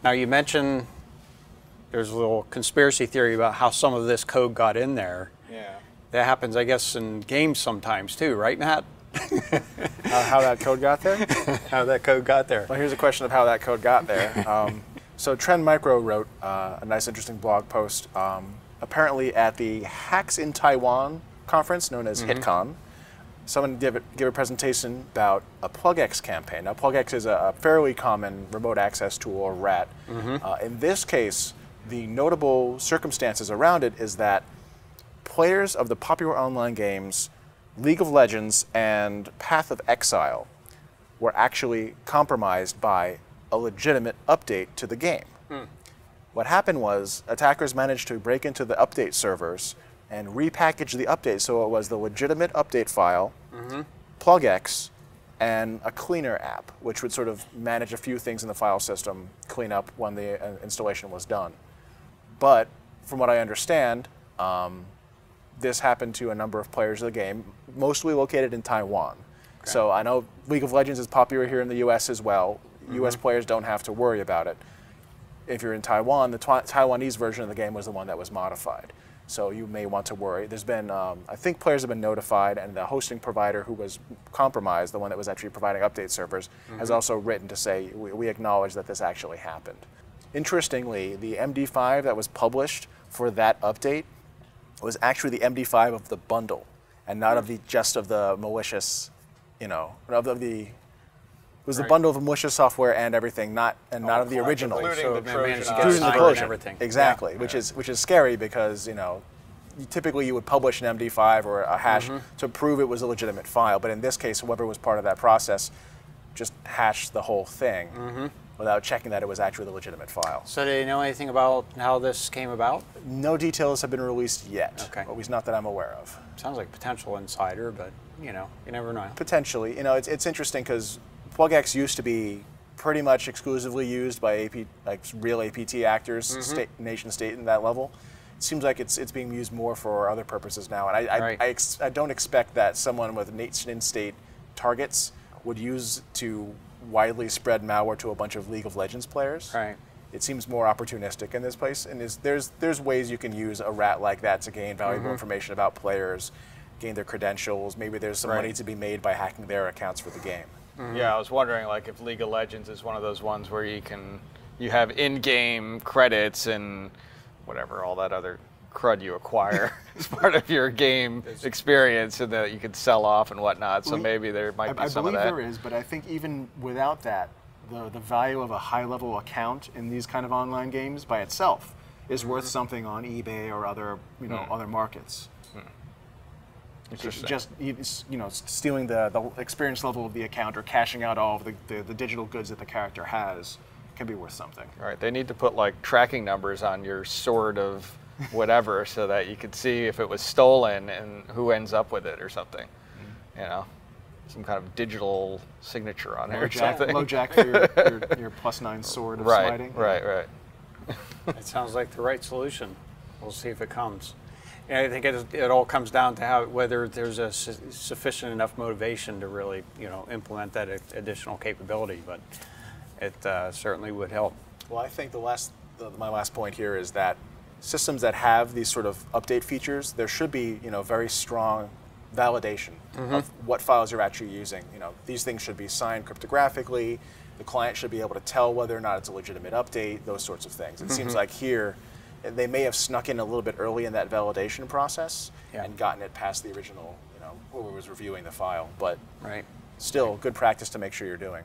Now you mentioned there's a little conspiracy theory about how some of this code got in there. Yeah. That happens, I guess, in games sometimes too, right, Matt? How that code got there? How that code got there. Well, here's a question of how that code got there. So Trend Micro wrote a nice, interesting blog post. Apparently at the Hacks in Taiwan conference, known as HitCon, someone gave a presentation about a PlugX campaign. Now, PlugX is a fairly common remote access tool, or RAT. In this case, the notable circumstances around it is that players of the popular online games League of Legends and Path of Exile were actually compromised by a legitimate update to the game. What happened was attackers managed to break into the update servers and repackage the update so it was the legitimate update file, PlugX, and a cleaner app, which would sort of manage a few things in the file system, clean up when the installation was done. But from what I understand, this happened to a number of players of the game, mostly located in Taiwan. Okay. So I know League of Legends is popular here in the US as well. US players don't have to worry about it. If you're in Taiwan, the Taiwanese version of the game was the one that was modified. So you may want to worry. There's been, I think players have been notified, and the hosting provider who was compromised, the one that was actually providing update servers, has also written to say, we acknowledge that this actually happened. Interestingly, the MD5 that was published for that update was actually the MD5 of the bundle, and not of the just of the malicious, you know, it was the bundle of malicious software and everything, not of the original. So it managed to Including get the and everything. Exactly, which is scary because, you know, typically you would publish an MD5 or a hash to prove it was a legitimate file, but in this case, whoever was part of that process just hashed the whole thing without checking that it was actually the legitimate file. So do you know anything about how this came about? No details have been released yet, Okay. at least not that I'm aware of. Sounds like potential insider, but you know, you never know. Potentially. You know, it's interesting because PlugX used to be pretty much exclusively used by real APT actors, nation state in that level. It seems like it's being used more for other purposes now, and I don't expect that someone with nation state targets would use to widely spread malware to a bunch of League of Legends players. Right. It seems more opportunistic in this place, and there's ways you can use a rat like that to gain valuable information about players, gain their credentials. Maybe there's some money to be made by hacking their accounts for the game. Yeah, I was wondering, like, if League of Legends is one of those ones where you have in-game credits and whatever, all that other crud you acquire as part of your game experience, and that you could sell off and whatnot. So maybe there might be some of that. I believe there is, but I think even without that, the value of a high-level account in these kind of online games by itself is worth something on eBay or other other markets. Just stealing the experience level of the account or cashing out all of the digital goods that the character has can be worth something. All right, they need to put like tracking numbers on your sword of whatever so that you could see if it was stolen and who ends up with it or something. You know, some kind of digital signature on it or something. Low jack for your +9 sword of sliding. Right. It sounds like the right solution. We'll see if it comes. And I think it all comes down to whether there's a sufficient enough motivation to really, implement that additional capability. But it certainly would help. Well, I think my last point here is that systems that have these sort of update features, there should be, very strong validation of what files you're actually using. These things should be signed cryptographically. The client should be able to tell whether or not it's a legitimate update. Those sorts of things. It seems like here, they may have snuck in a little bit early in that validation process and gotten it past the original, whoever was reviewing the file. But still, good practice to make sure you're doing.